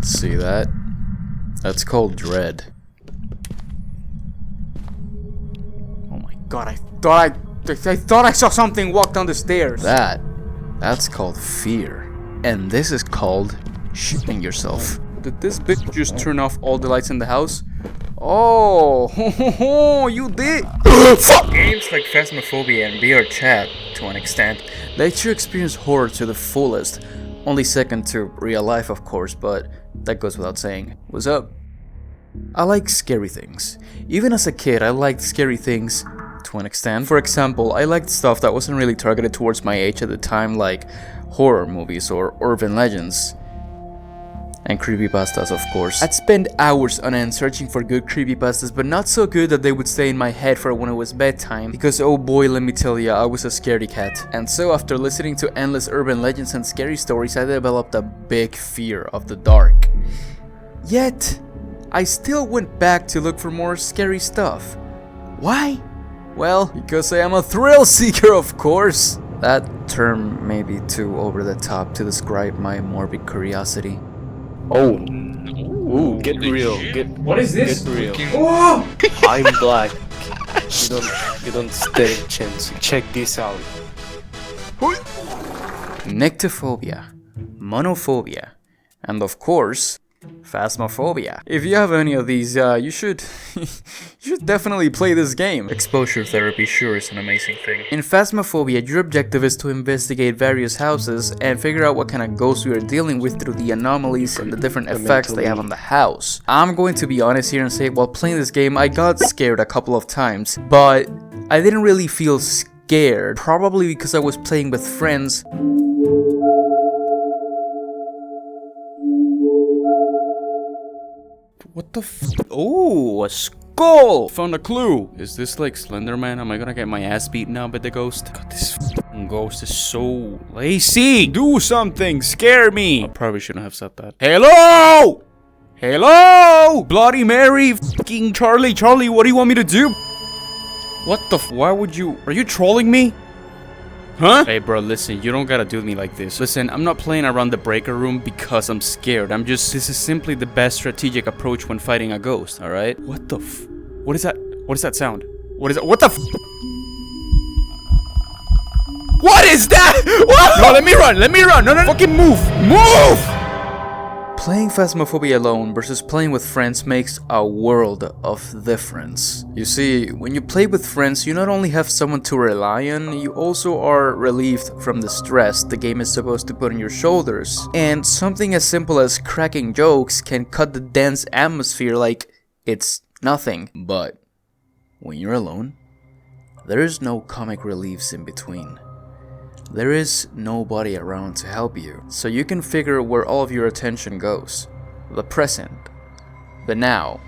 See that? That's called dread. Oh my god, I thought I saw something walk down the stairs. That's called fear. And this is called shitting yourself. Did this bitch just turn off all the lights in the house? Oh, you did? Games like Phasmophobia and VR Chat, to an extent, let you experience horror to the fullest. Only second to real life, of course, but that goes without saying. What's up? I like scary things. Even as a kid, I liked scary things to an extent. For example, I liked stuff that wasn't really targeted towards my age at the time, like horror movies or urban legends. And creepypastas, of course. I'd spend hours on end searching for good creepypastas, but not so good that they would stay in my head for when it was bedtime, because oh boy, let me tell ya, I was a scaredy cat. And so after listening to endless urban legends and scary stories, I developed a big fear of the dark. Yet, I still went back to look for more scary stuff. Why? Well, because I am a thrill seeker, of course. That term may be too over the top to describe my morbid curiosity. Oh, ooh, get real. What is this? Get real. Oh! I'm black. You don't stand a chance. Check this out. Nyctophobia, monophobia, and of course, Phasmophobia. If you have any of these, you should definitely play this game. Exposure therapy sure is an amazing thing. In Phasmophobia, your objective is to investigate various houses and figure out what kind of ghosts you are dealing with through the anomalies and the different effects they have on the house. I'm going to be honest here and say, while playing this game, I got scared a couple of times, but I didn't really feel scared, probably because I was playing with friends. What the f- Oh, a skull! Found a clue! Is this like Slenderman? Am I gonna get my ass beaten now by the ghost? God, this f***ing ghost is so lazy! Do something! Scare me! I probably shouldn't have said that. Hello! Hello! Bloody Mary! F***ing Charlie! Charlie, what do you want me to do? What the f- Why would you- Are you trolling me? Huh? Hey bro, listen, you don't gotta do me like this. Listen, I'm not playing around the breaker room because I'm scared. This is simply the best strategic approach when fighting a ghost, alright? What the f- What is that? What is that sound? What is that? What the f- What is that? What? No, let me run! No, fucking move! Move! Playing Phasmophobia alone versus playing with friends makes a world of difference. You see, when you play with friends, you not only have someone to rely on, you also are relieved from the stress the game is supposed to put on your shoulders. And something as simple as cracking jokes can cut the dense atmosphere like it's nothing. But when you're alone, there is no comic reliefs in between. There is nobody around to help you, so you can figure where all of your attention goes. The present, the now,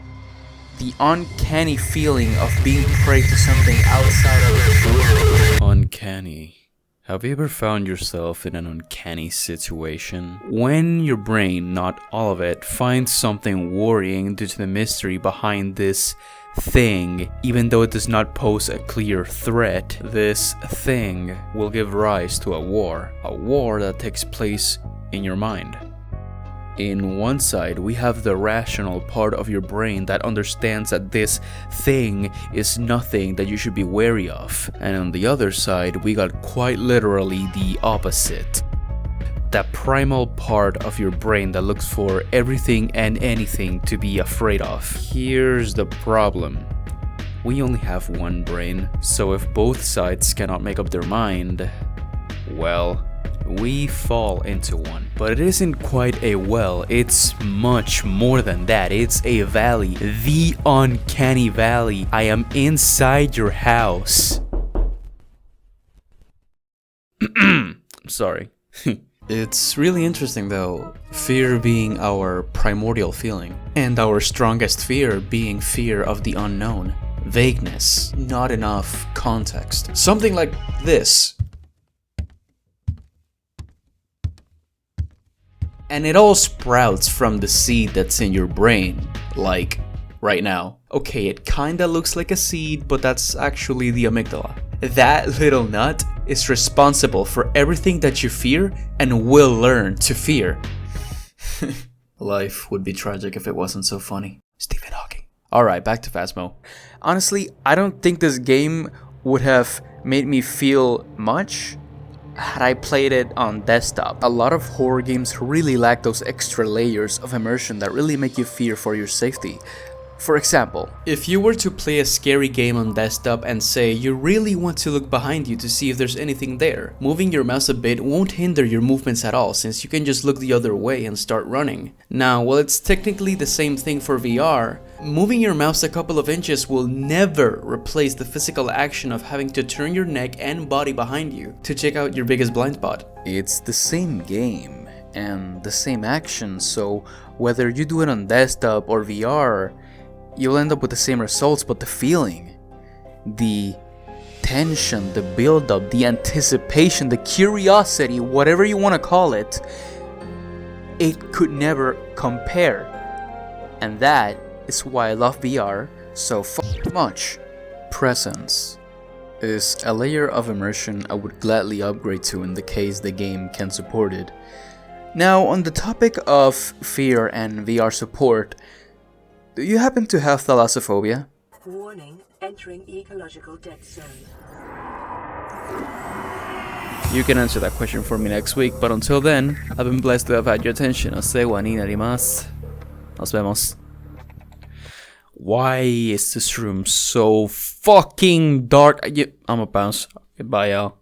the uncanny feeling of being prey to something outside of your world. Uncanny. Have you ever found yourself in an uncanny situation? When your brain, not all of it, finds something worrying due to the mystery behind this thing, even though it does not pose a clear threat, this thing will give rise to a war that takes place in your mind. In one side, we have the rational part of your brain that understands that this thing is nothing that you should be wary of, and on the other side, we got quite literally the opposite. That primal part of your brain that looks for everything and anything to be afraid of. Here's the problem. We only have one brain, so if both sides cannot make up their mind, well, we fall into one. But it isn't quite a well, it's much more than that. It's a valley, the uncanny valley. I am inside your house. Sorry. It's really interesting though, fear being our primordial feeling, and our strongest fear being fear of the unknown. Vagueness, not enough context. Something like this. And it all sprouts from the seed that's in your brain, like right now. Okay, it kinda looks like a seed, but that's actually the amygdala. That little nut is responsible for everything that you fear and will learn to fear. Life would be tragic if it wasn't so funny. Stephen Hawking. Alright, back to Phasmo. Honestly, I don't think this game would have made me feel much had I played it on desktop. A lot of horror games really lack those extra layers of immersion that really make you fear for your safety. For example, if you were to play a scary game on desktop and say you really want to look behind you to see if there's anything there, moving your mouse a bit won't hinder your movements at all, since you can just look the other way and start running. Now, while it's technically the same thing for VR, moving your mouse a couple of inches will never replace the physical action of having to turn your neck and body behind you to check out your biggest blind spot. It's the same game and the same action, so whether you do it on desktop or VR, you'll end up with the same results, but the feeling, the tension, the build-up, the anticipation, the curiosity, whatever you want to call it, it could never compare. And that is why I love VR so much. Presence is a layer of immersion I would gladly upgrade to in the case the game can support it. Now, on the topic of fear and VR support, do you happen to have thalassophobia? Warning, entering ecological dead zone. You can answer that question for me next week, but until then, I've been blessed to have had your attention. Nos vemos. Why is this room so fucking dark? I'ma bounce. Goodbye, y'all.